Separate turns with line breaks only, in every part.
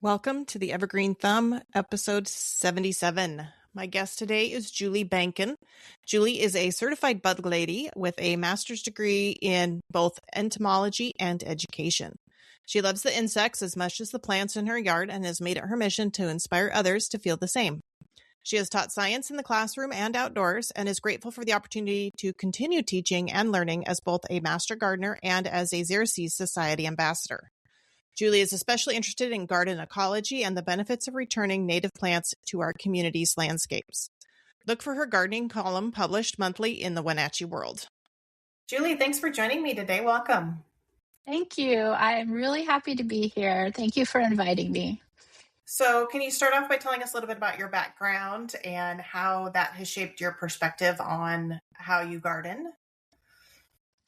Welcome to the Evergreen Thumb, episode 77. My guest today is Julie Banken. Julie is a certified bug lady with a master's degree in both entomology and education. She loves the insects as much as the plants in her yard and has made it her mission to inspire others to feel the same. She has taught science in the classroom and outdoors and is grateful for the opportunity to continue teaching and learning as both a master gardener and as a Xerces Society ambassador. Julie is especially interested in garden ecology and the benefits of returning native plants to our community's landscapes. Look for her gardening column published monthly in the Wenatchee World. Julie, thanks for joining me today. Welcome.
Thank you. I'm really happy to be here. Thank you for inviting me.
So can you start off by telling us a little bit about your background and how that has shaped your perspective on how you garden?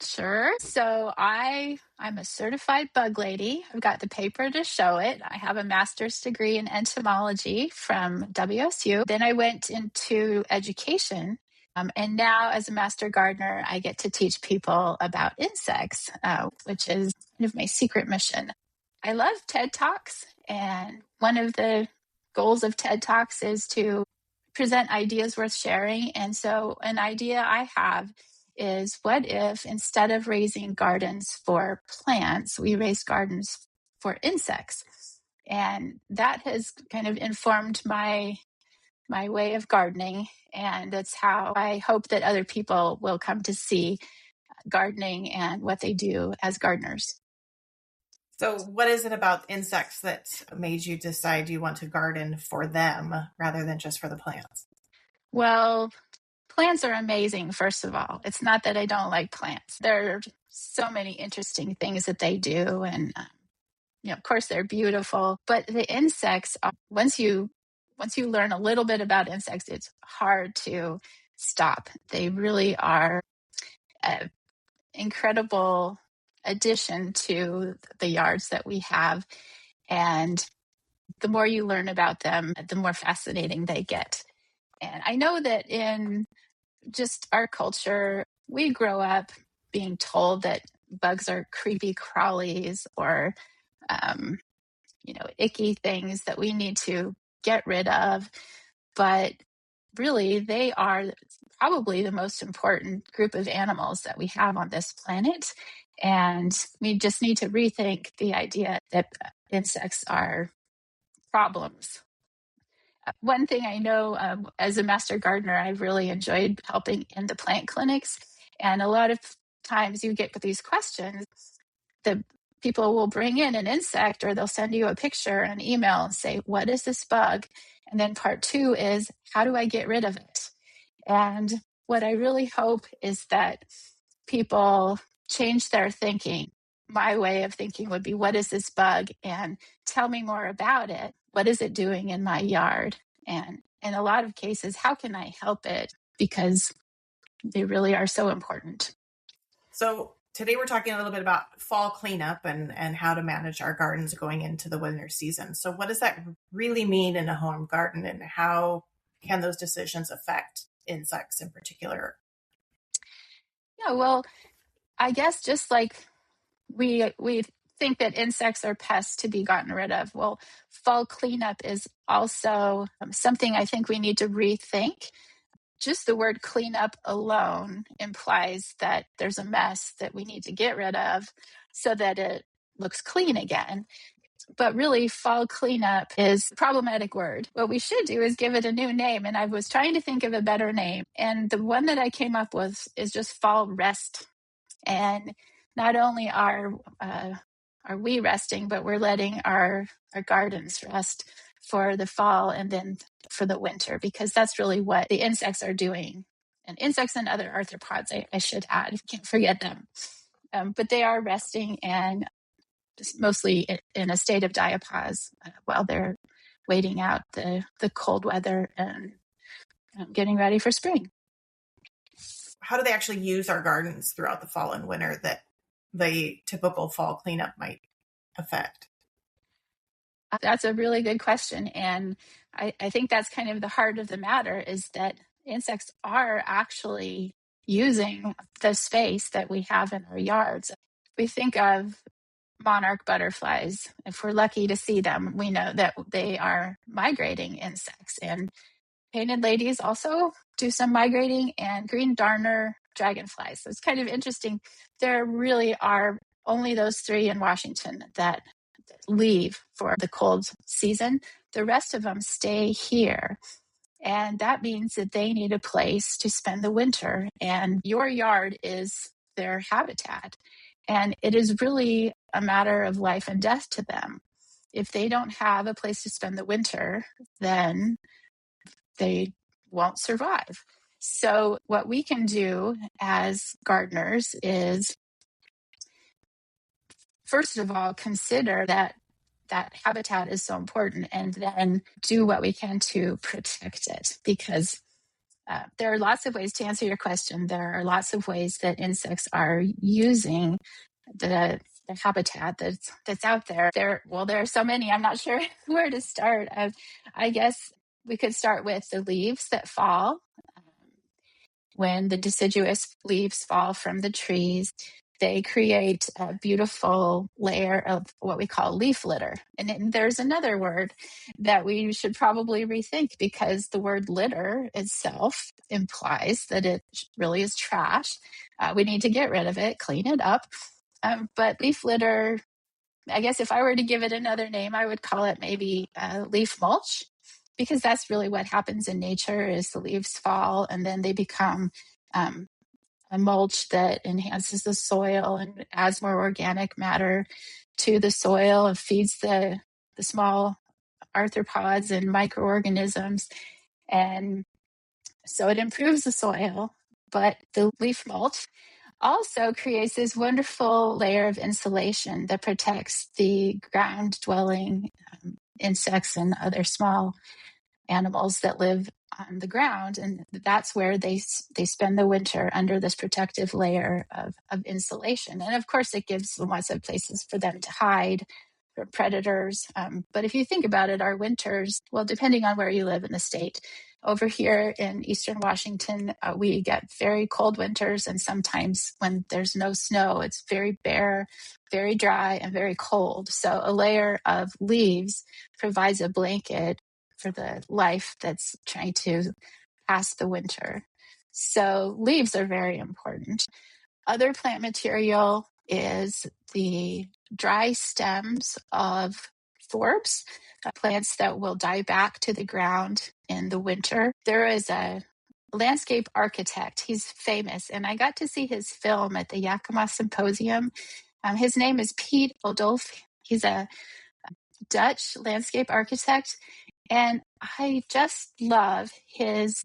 Sure. So I'm a certified bug lady. I've got the paper to show it. I have a master's degree in entomology from WSU. Then I went into education. And now, as a master gardener, I get to teach people about insects, which is kind of my secret mission. I love TED Talks. And one of the goals of TED Talks is to present ideas worth sharing. And so an idea I have is, what if instead of raising gardens for plants, we raise gardens for insects? And that has kind of informed my way of gardening. And that's how I hope that other people will come to see gardening and what they do as gardeners.
So what is it about insects that made you decide you want to garden for them rather than just for the plants?
Well, plants are amazing, first of all. It's not that I don't like plants. There are so many interesting things that they do. And, of course, they're beautiful. But the insects, once you learn a little bit about insects, it's hard to stop. They really are an incredible addition to the yards that we have. And the more you learn about them, the more fascinating they get. And I know that in just our culture, we grow up being told that bugs are creepy crawlies or, icky things that we need to get rid of. But really, they are probably the most important group of animals that we have on this planet. And we just need to rethink the idea that insects are problems. One thing I know, as a master gardener, I've really enjoyed helping in the plant clinics. And a lot of times you get these questions. The people will bring in an insect, or they'll send you a picture, an email, and say, what is this bug? And then part two is, how do I get rid of it? And what I really hope is that people change their thinking. My way of thinking would be, what is this bug? And tell me more about it. What is it doing in my yard? And in a lot of cases, how can I help it? Because they really are so important.
So today we're talking a little bit about fall cleanup and how to manage our gardens going into the winter season. So what does that really mean in a home garden, and how can those decisions affect insects in particular?
Yeah, well, I guess just like we think that insects are pests to be gotten rid of. Well, fall cleanup is also something I think we need to rethink. Just the word cleanup alone implies that there's a mess that we need to get rid of so that it looks clean again. But really, fall cleanup is a problematic word. What we should do is give it a new name. And I was trying to think of a better name. And the one that I came up with is just fall rest. And not only are we resting, but we're letting our gardens rest for the fall and then for the winter, because that's really what the insects are doing. And insects and other arthropods, I should add, can't forget them. But they are resting and just mostly in a state of diapause while they're waiting out the cold weather and getting ready for spring.
How do they actually use our gardens throughout the fall and winter that the typical fall cleanup might affect?
That's a really good question. And I think that's kind of the heart of the matter, is that insects are actually using the space that we have in our yards. We think of monarch butterflies. If we're lucky to see them, we know that they are migrating insects. And painted ladies also do some migrating, and green darner dragonflies. So it's kind of interesting. There really are only those 3 in Washington that leave for the cold season. The rest of them stay here. And that means that they need a place to spend the winter. And your yard is their habitat. And it is really a matter of life and death to them. If they don't have a place to spend the winter, then they won't survive. So what we can do as gardeners is, first of all, consider that habitat is so important, and then do what we can to protect it. Because there are lots of ways to answer your question. There are lots of ways that insects are using the habitat that's out there. There are so many. I'm not sure where to start. I guess we could start with the leaves that fall. When the deciduous leaves fall from the trees, they create a beautiful layer of what we call leaf litter. And there's another word that we should probably rethink, because the word litter itself implies that it really is trash. We need to get rid of it, clean it up. But leaf litter, I guess if I were to give it another name, I would call it maybe leaf mulch, because that's really what happens in nature. Is the leaves fall and then they become a mulch that enhances the soil and adds more organic matter to the soil and feeds the small arthropods and microorganisms. And so it improves the soil. But the leaf mulch also creates this wonderful layer of insulation that protects the ground dwelling insects and other small animals that live on the ground. And that's where they spend the winter, under this protective layer of insulation. And of course, it gives lots of places for them to hide from predators. But if you think about it, our winters, well, depending on where you live in the state, over here in Eastern Washington, we get very cold winters. And sometimes when there's no snow, it's very bare, very dry, and very cold. So a layer of leaves provides a blanket for the life that's trying to pass the winter. So leaves are very important. Other plant material is the dry stems of forbs, plants that will die back to the ground in the winter. There is a landscape architect. He's famous, and I got to see his film at the Yakima Symposium. His name is Piet Oudolf. He's a Dutch landscape architect, and I just love his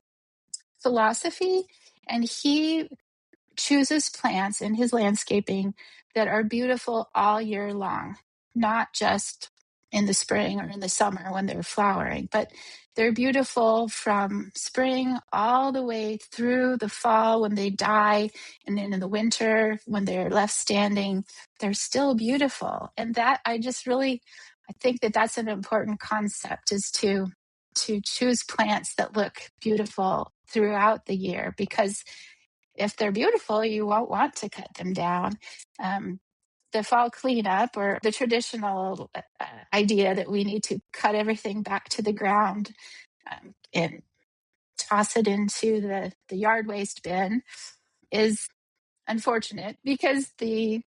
philosophy. And he chooses plants in his landscaping that are beautiful all year long, not just in the spring or in the summer when they're flowering, but they're beautiful from spring all the way through the fall when they die. And then in the winter, when they're left standing, they're still beautiful. And that I think that that's an important concept, is to choose plants that look beautiful throughout the year, because if they're beautiful, you won't want to cut them down. The fall cleanup, or the traditional idea that we need to cut everything back to the ground and toss it into the yard waste bin, is unfortunate, because the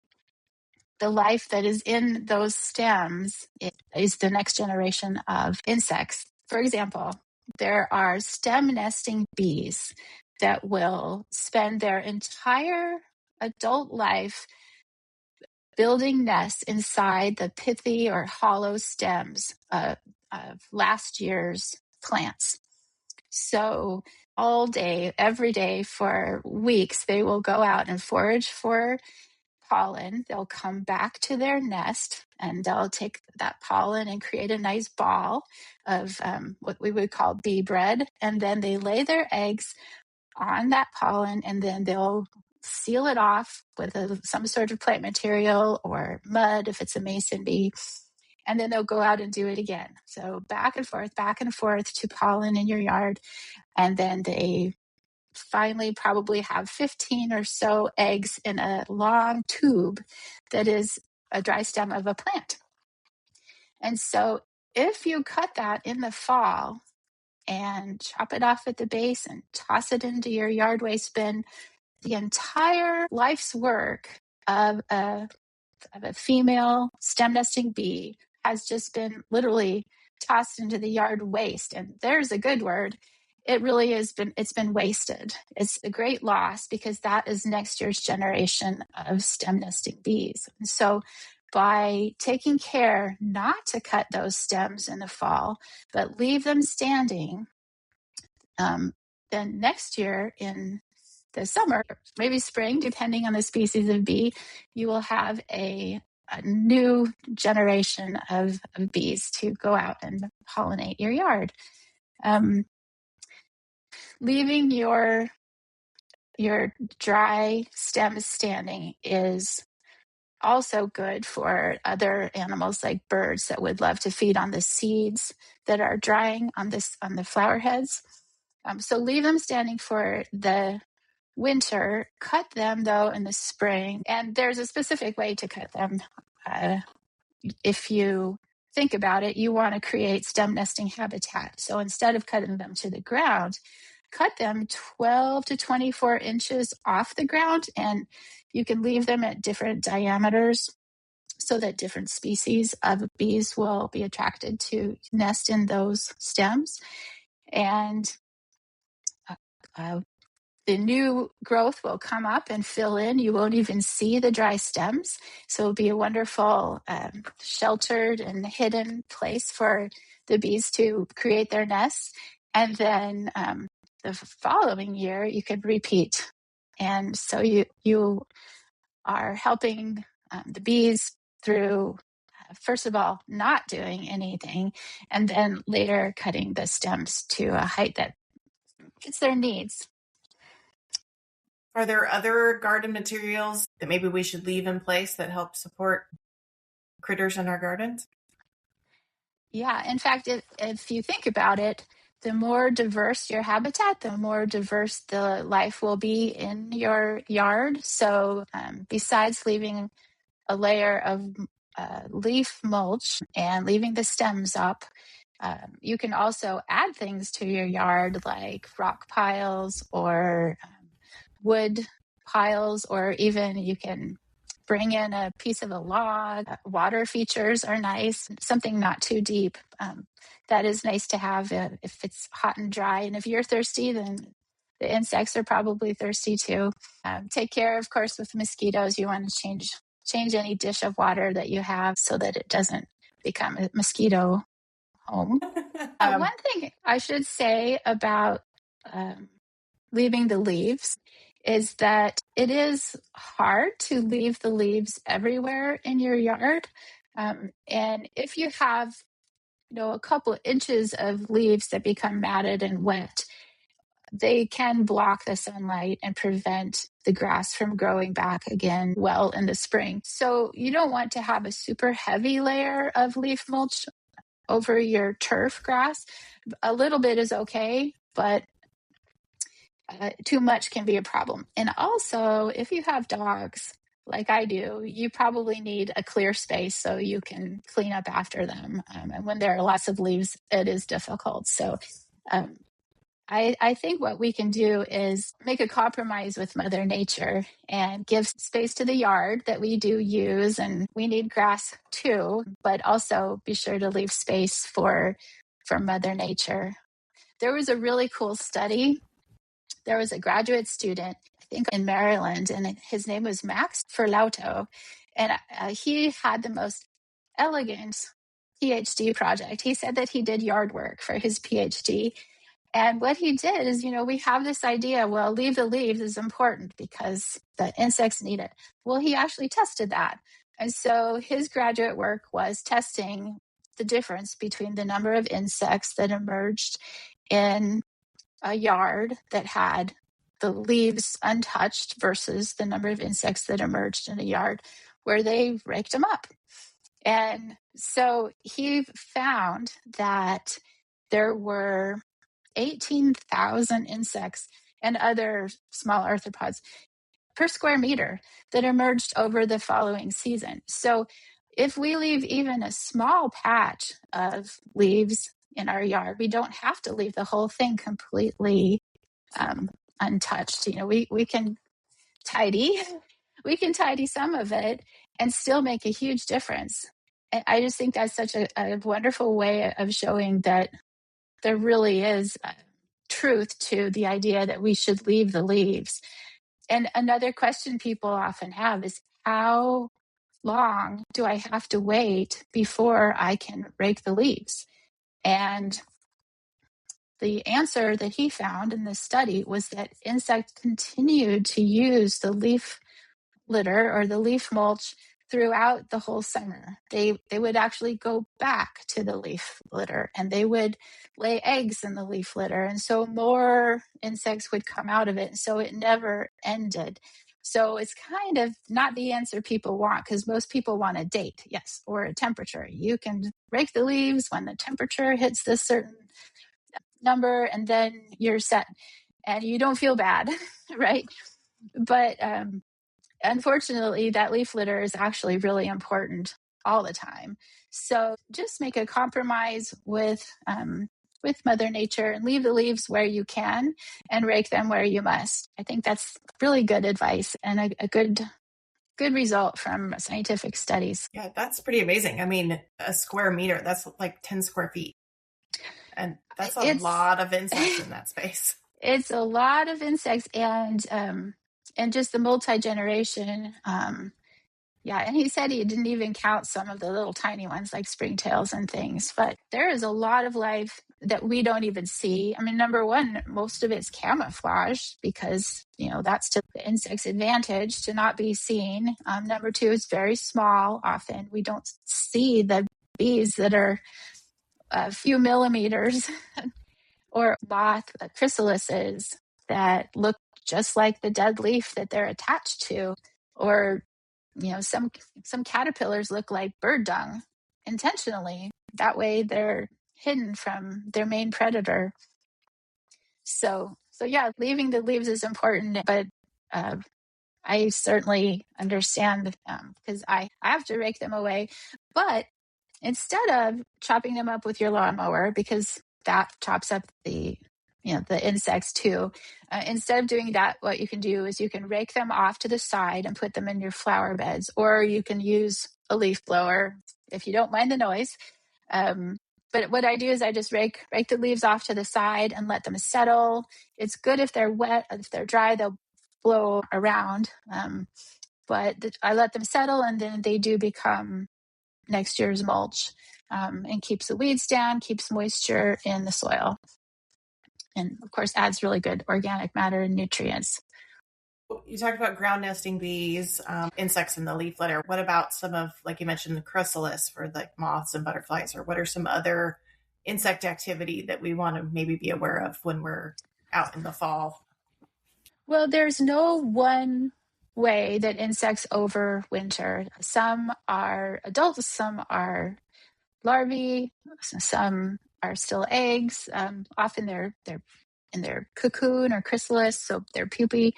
life that is in those stems is the next generation of insects. For example, there are stem nesting bees that will spend their entire adult life building nests inside the pithy or hollow stems of last year's plants. So all day, every day for weeks, they will go out and forage for pollen. They'll come back to their nest and they'll take that pollen and create a nice ball of what we would call bee bread. And then they lay their eggs on that pollen, and then they'll seal it off with some sort of plant material or mud if it's a mason bee. And then they'll go out and do it again. So back and forth to pollen in your yard. And then they finally probably have 15 or so eggs in a long tube that is a dry stem of a plant. And so if you cut that in the fall and chop it off at the base and toss it into your yard waste bin, the entire life's work of a female stem nesting bee has just been literally tossed into the yard waste. And there's a good word. It really it's been wasted. It's a great loss because that is next year's generation of stem nesting bees. And so by taking care not to cut those stems in the fall, but leave them standing, then next year in the summer, maybe spring, depending on the species of bee, you will have a new generation of bees to go out and pollinate your yard. Leaving your dry stems standing is also good for other animals like birds that would love to feed on the seeds that are drying on the flower heads. So leave them standing for the winter. Cut them though in the spring, and there's a specific way to cut them. If you think about it, you want to create stem nesting habitat. So instead of cutting them to the ground, cut them 12 to 24 inches off the ground, and you can leave them at different diameters so that different species of bees will be attracted to nest in those stems. And the new growth will come up and fill in. You won't even see the dry stems. So it'll be a wonderful sheltered and hidden place for the bees to create their nests. And then the following year, you could repeat. And so you are helping the bees through, first of all, not doing anything, and then later cutting the stems to a height that fits their needs.
Are there other garden materials that maybe we should leave in place that help support critters in our gardens?
Yeah, in fact, if you think about it, the more diverse your habitat, the more diverse the life will be in your yard. So besides leaving a layer of leaf mulch and leaving the stems up, you can also add things to your yard like rock piles or wood piles, or even you can bring in a piece of a log. Water features are nice, something not too deep. That is nice to have if it's hot and dry. And if you're thirsty, then the insects are probably thirsty too. Take care, of course, with mosquitoes. You want to change any dish of water that you have so that it doesn't become a mosquito home. One thing I should say about leaving the leaves is that it is hard to leave the leaves everywhere in your yard. And if you have, a couple of inches of leaves that become matted and wet, they can block the sunlight and prevent the grass from growing back again well in the spring. So you don't want to have a super heavy layer of leaf mulch over your turf grass. A little bit is okay, but too much can be a problem. And also, if you have dogs, like I do, you probably need a clear space so you can clean up after them. And when there are lots of leaves, it is difficult. So I think what we can do is make a compromise with Mother Nature and give space to the yard that we do use. And we need grass too, but also be sure to leave space for Mother Nature. There was a really cool study. There was a graduate student, I think in Maryland, and his name was Max Ferlauto. And he had the most elegant PhD project. He said that he did yard work for his PhD. And what he did is, we have this idea, well, leave the leaves is important because the insects need it. Well, he actually tested that. And so his graduate work was testing the difference between the number of insects that emerged in a yard that had the leaves untouched versus the number of insects that emerged in a yard where they raked them up. And so he found that there were 18,000 insects and other small arthropods per square meter that emerged over the following season. So if we leave even a small patch of leaves in our yard, we don't have to leave the whole thing completely untouched. We can tidy, we can tidy some of it and still make a huge difference. And I just think that's such a wonderful way of showing that there really is truth to the idea that we should leave the leaves. And another question people often have is, how long do I have to wait before I can rake the leaves? And the answer that he found in this study was that insects continued to use the leaf litter or the leaf mulch throughout the whole summer. They would actually go back to the leaf litter and they would lay eggs in the leaf litter. And so more insects would come out of it. And so it never ended. So it's kind of not the answer people want, because most people want a date, yes, or a temperature. You can rake the leaves when the temperature hits this certain number and then you're set and you don't feel bad, right? But unfortunately, that leaf litter is actually really important all the time. So just make a compromise with Mother Nature and leave the leaves where you can and rake them where you must. I think that's really good advice and a good result from scientific studies.
Yeah, that's pretty amazing. I mean, a square meter, that's like 10 square feet. And that's a lot of insects in that space.
It's a lot of insects and just the multi-generation. Yeah, and he said he didn't even count some of the little tiny ones like springtails and things. But there is a lot of life that we don't even see. I mean, number one, most of it's camouflage because, that's to the insect's advantage to not be seen. Number two, it's very small. Often we don't see the bees that are a few millimeters or moth chrysalises that look just like the dead leaf that they're attached to, or some caterpillars look like bird dung intentionally. That way they're hidden from their main predator. So yeah, leaving the leaves is important, but I certainly understand because I have to rake them away. But instead of chopping them up with your lawnmower, because that chops up the insects too, instead of doing that, what you can do is you can rake them off to the side and put them in your flower beds, or you can use a leaf blower if you don't mind the noise. But what I do is I just rake the leaves off to the side and let them settle. It's good if they're wet. If they're dry, they'll blow around. But I let them settle, and then they do become next year's mulch, and keeps the weeds down, keeps moisture in the soil, and of course adds really good organic matter and nutrients.
You talked about ground nesting bees, insects in the leaf litter. What about some of, like you mentioned, the chrysalis for like moths and butterflies, or what are some other insect activity that we want to maybe be aware of when we're out in the fall?
Well, there's no one way that insects overwinter. Some are adults, some are larvae, some are still eggs. Often they're in their cocoon or chrysalis, so they're pupae.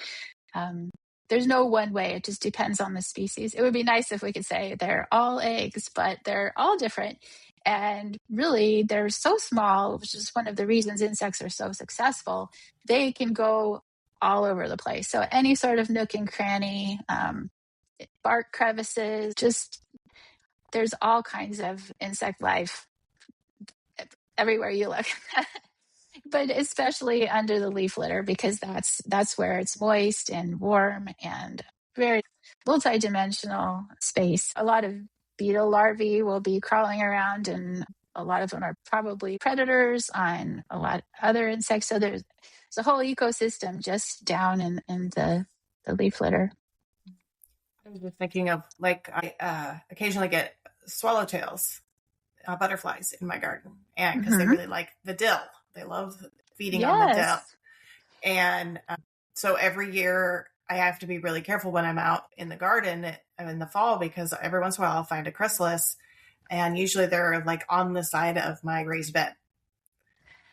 There's no one way. It just depends on the species. It would be nice if we could say they're all eggs, but they're all different. And really, they're so small, which is one of the reasons insects are so successful. They can go all over the place. So any sort of nook and cranny, bark crevices, just there's all kinds of insect life everywhere you look. But especially under the leaf litter, because that's where it's moist and warm and very multi-dimensional space. A lot of beetle larvae will be crawling around, and a lot of them are probably predators on a lot of other insects. So there's a whole ecosystem just down in the leaf litter.
I was just thinking of, like, I occasionally get swallowtails, butterflies in my garden, and because they really like the dill. They love feeding on the dill. And so every year I have to be really careful when I'm out in the garden in the fall, because every once in a while I'll find a chrysalis, and usually they're like on the side of my raised bed.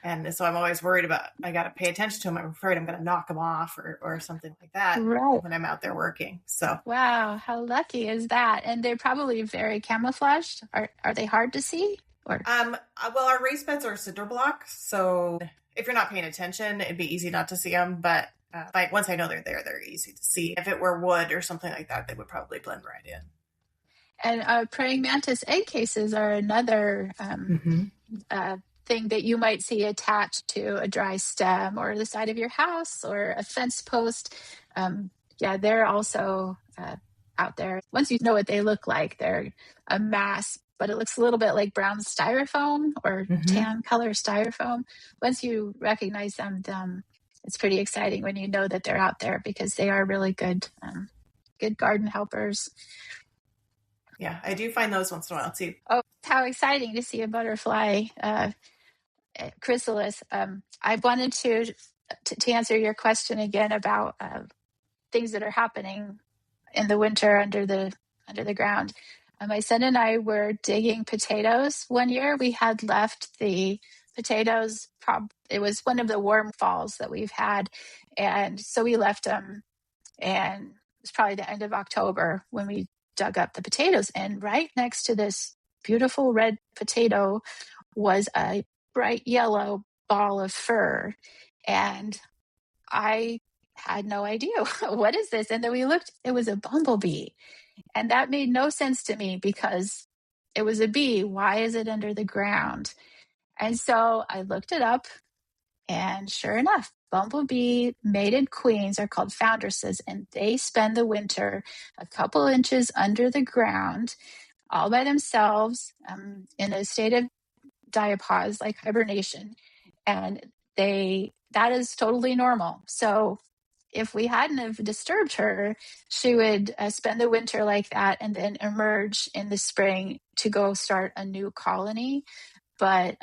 And so I'm always worried about, I got to pay attention to them. I'm afraid I'm going to knock them off or something like that
Right.
when I'm out there working. So,
Wow, how lucky is that? And they're probably very camouflaged. Are they hard to see? Or
well, our raised beds are cinder blocks. So if you're not paying attention, it'd be easy not to see them. But like once I know they're there, they're easy to see. If it were wood or something like that, they would probably blend right in.
And praying mantis egg cases are another thing that you might see attached to a dry stem or the side of your house or a fence post. Yeah, they're also out there. Once you know what they look like, they're a mass, but it looks a little bit like brown styrofoam or tan color styrofoam. Once you recognize them, it's pretty exciting when you know that they're out there because they are really good garden helpers.
Yeah, I do find those once in a while too.
Oh, how exciting to see a butterfly chrysalis. I wanted to answer your question again about things that are happening in the winter under the ground. My son and I were digging potatoes one year. We had left the potatoes. It was one of the warm falls that we've had, and so we left them. And it was probably the end of October when we dug up the potatoes. And right next to this beautiful red potato was a bright yellow ball of fur. And I had no idea what is this. And then we looked, it was a bumblebee. And that made no sense to me because it was a bee. Why is it under the ground? And so I looked it up, and sure enough, bumblebee mated queens are called foundresses, and they spend the winter a couple inches under the ground all by themselves in a state of diapause, like hibernation. And that is totally normal. So if we hadn't have disturbed her, she would spend the winter like that and then emerge in the spring to go start a new colony. But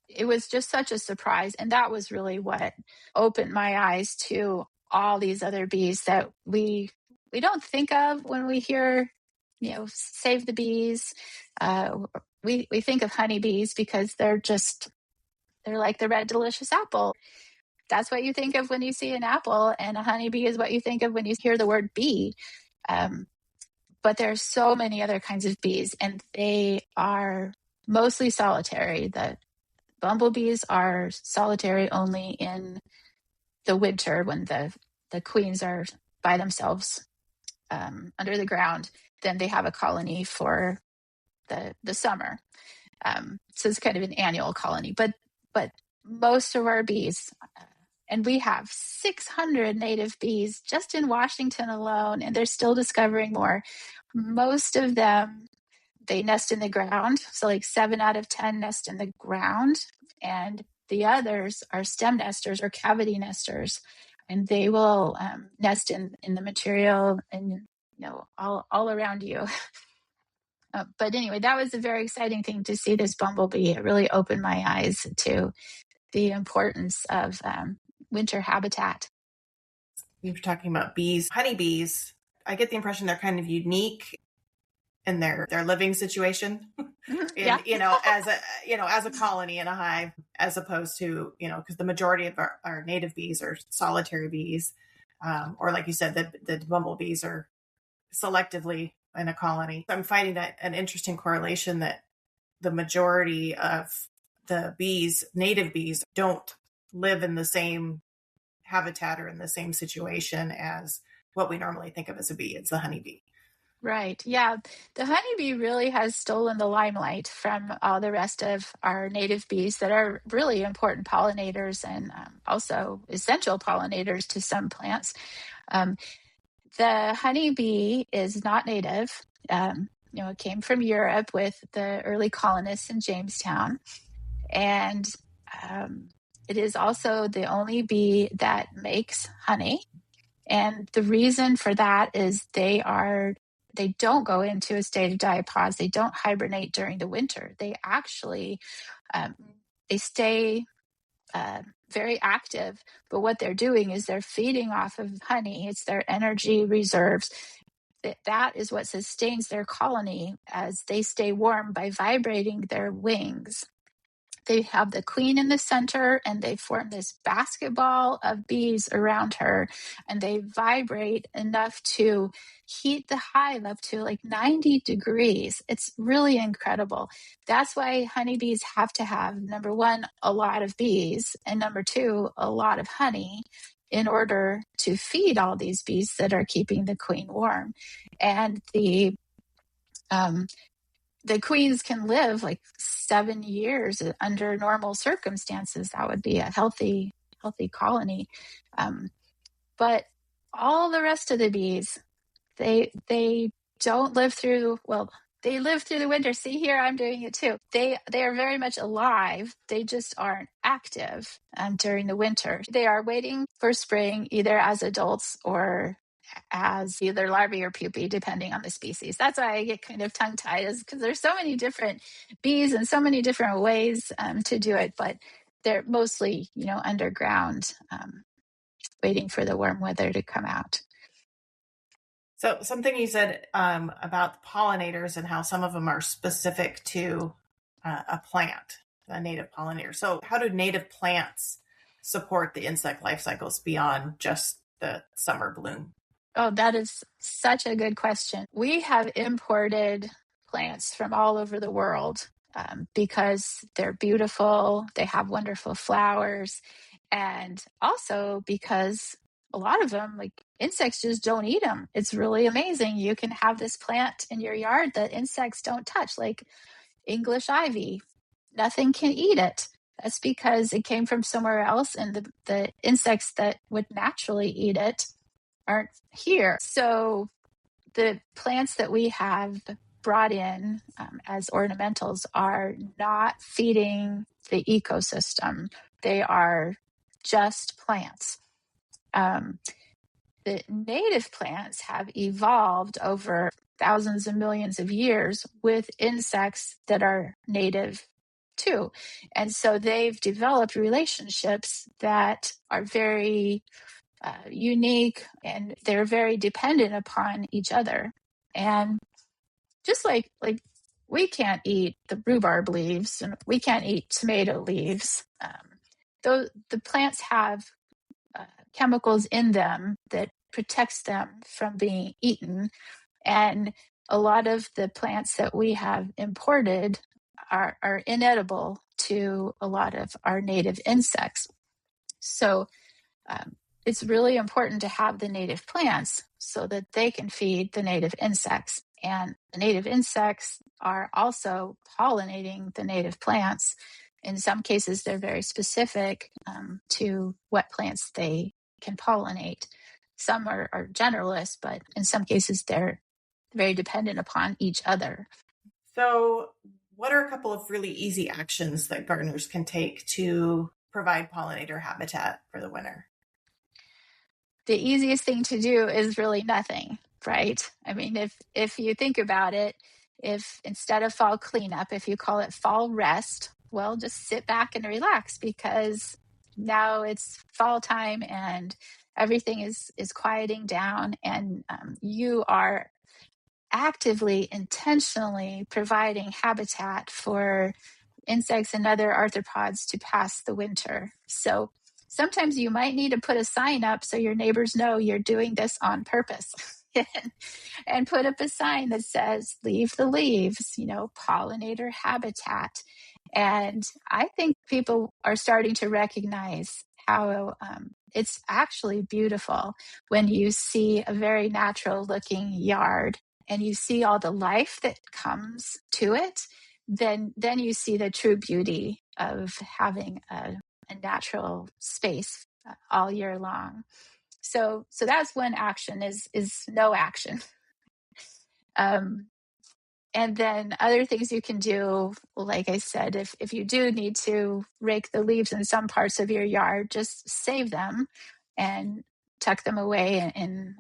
it was just such a surprise. And that was really what opened my eyes to all these other bees that we don't think of when we hear, save the bees. We think of honeybees because they're like the red delicious apple. That's what you think of when you see an apple, and a honeybee is what you think of when you hear the word bee. But there are so many other kinds of bees, and they are mostly solitary. The bumblebees are solitary only in the winter when the queens are by themselves under the ground. Then they have a colony for the summer. So it's kind of an annual colony. But most of our bees, and we have 600 native bees just in Washington alone, and they're still discovering more. Most of them, they nest in the ground. So like 7 out of 10 nest in the ground. And the others are stem nesters or cavity nesters. And they will nest in the material and, all around you. But anyway, that was a very exciting thing to see this bumblebee. It really opened my eyes to the importance of winter habitat.
You were talking about bees, honeybees. I get the impression they're kind of unique in their living situation,
Yeah.
as a colony in a hive, as opposed to, because the majority of our native bees are solitary bees, or like you said, the bumblebees are selectively in a colony. I'm finding that an interesting correlation that the majority of the bees, native bees, don't live in the same habitat or in the same situation as what we normally think of as a bee. It's the honeybee.
Right. Yeah. The honeybee really has stolen the limelight from all the rest of our native bees that are really important pollinators and also essential pollinators to some plants. The honeybee is not native. It came from Europe with the early colonists in Jamestown. And it is also the only bee that makes honey. And the reason for that is they don't go into a state of diapause. They don't hibernate during the winter. They actually, they stay very active, but what they're doing is they're feeding off of honey. It's their energy reserves. That is what sustains their colony as they stay warm by vibrating their wings. They have the queen in the center, and they form this basketball of bees around her, and they vibrate enough to heat the hive up to like 90 degrees. It's really incredible. That's why honeybees have to have, number one, a lot of bees, and number two, a lot of honey in order to feed all these bees that are keeping the queen warm. And the queens can live like 7 years under normal circumstances. That would be a healthy colony. But all the rest of the bees, they don't live through, well, they live through the winter. See here, I'm doing it too. They are very much alive. They just aren't active during the winter. They are waiting for spring, either as adults or as either larvae or pupae, depending on the species. That's why I get kind of tongue-tied, is because there's so many different bees and so many different ways to do it, but they're mostly, underground, waiting for the warm weather to come out.
So something you said about the pollinators and how some of them are specific to a plant, a native pollinator. So how do native plants support the insect life cycles beyond just the summer bloom?
Oh, that is such a good question. We have imported plants from all over the world because they're beautiful, they have wonderful flowers, and also because a lot of them, like insects, just don't eat them. It's really amazing. You can have this plant in your yard that insects don't touch, like English ivy. Nothing can eat it. That's because it came from somewhere else, and the insects that would naturally eat it aren't here. So the plants that we have brought in as ornamentals are not feeding the ecosystem. They are just plants. The native plants have evolved over thousands of millions of years with insects that are native too. And so they've developed relationships that are very unique, and they're very dependent upon each other. And just like we can't eat the rhubarb leaves and we can't eat tomato leaves, though the plants have chemicals in them that protects them from being eaten. And a lot of the plants that we have imported are inedible to a lot of our native insects. So it's really important to have the native plants so that they can feed the native insects. And the native insects are also pollinating the native plants. In some cases, they're very specific to what plants they can pollinate. Some are generalists, but in some cases, they're very dependent upon each other.
So what are a couple of really easy actions that gardeners can take to provide pollinator habitat for the winter?
The easiest thing to do is really nothing, right? I mean, if you think about it, if instead of fall cleanup, if you call it fall rest, well, just sit back and relax, because now it's fall time and everything is quieting down, and you are actively, intentionally providing habitat for insects and other arthropods to pass the winter. So sometimes you might need to put a sign up so your neighbors know you're doing this on purpose. And put up a sign that says, leave the leaves, pollinator habitat. And I think people are starting to recognize how it's actually beautiful when you see a very natural looking yard and you see all the life that comes to it. Then you see the true beauty of having a natural space all year long. So that's one action is no action. And then other things you can do, like I said, if you do need to rake the leaves in some parts of your yard, just save them and tuck them away in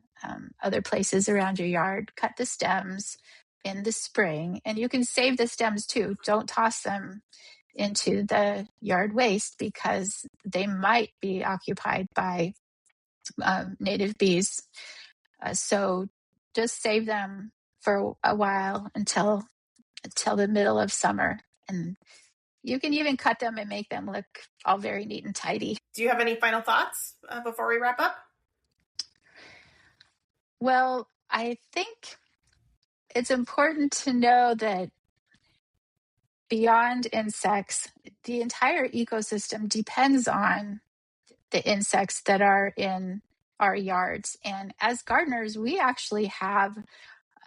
other places around your yard. Cut the stems in the spring, and you can save the stems too. Don't toss them into the yard waste, because they might be occupied by native bees. So just save them for a while until the middle of summer, and You can even cut them and make them look all very neat and tidy.
Do you have any final thoughts before we wrap up?
Well, I think it's important to know that beyond insects, the entire ecosystem depends on the insects that are in our yards. And as gardeners, we actually have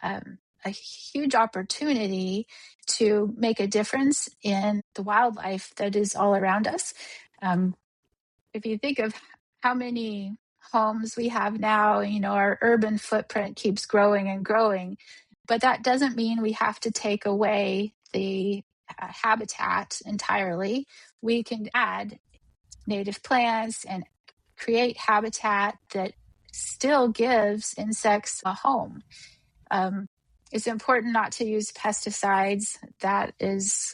a huge opportunity to make a difference in the wildlife that is all around us. If you think of how many homes we have now, our urban footprint keeps growing and growing, but that doesn't mean we have to take away the habitat entirely. We can add native plants and create habitat that still gives insects a home. It's important not to use pesticides. That is,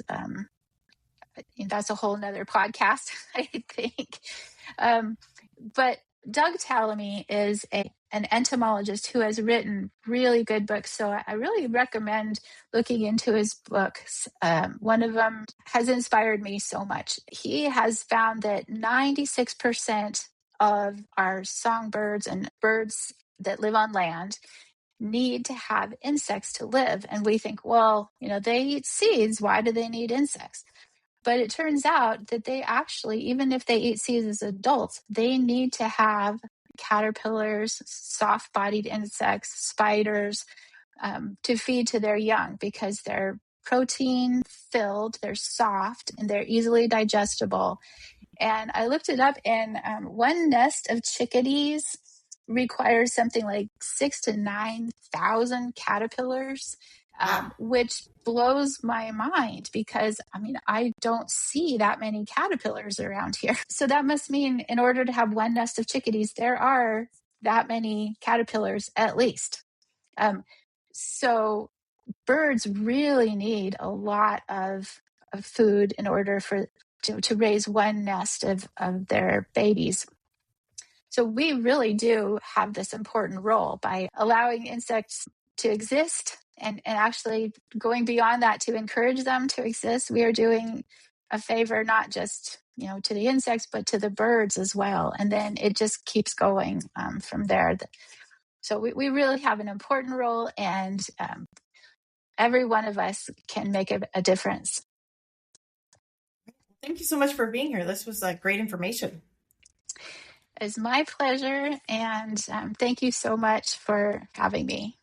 that's a whole nother podcast, I think. But Doug Tallamy is an entomologist who has written really good books. So I really recommend looking into his books. One of them has inspired me so much. He has found that 96% of our songbirds and birds that live on land need to have insects to live. And we think, well, they eat seeds. Why do they need insects? But it turns out that they actually, even if they eat seeds as adults, they need to have caterpillars, soft-bodied insects, spiders, to feed to their young, because they're protein filled, they're soft, and they're easily digestible. And I looked it up, and one nest of chickadees requires something like 6,000 to 9,000 caterpillars, which blows my mind, because I don't see that many caterpillars around here. So that must mean in order to have one nest of chickadees, there are that many caterpillars at least. So birds really need a lot of food in order to raise one nest of their babies. So we really do have this important role by allowing insects to exist, and actually going beyond that to encourage them to exist. We are doing a favor not just to the insects, but to the birds as well. And then it just keeps going from there. So we really have an important role, and every one of us can make a difference.
Thank you so much for being here. This was great information.
It's my pleasure, and thank you so much for having me.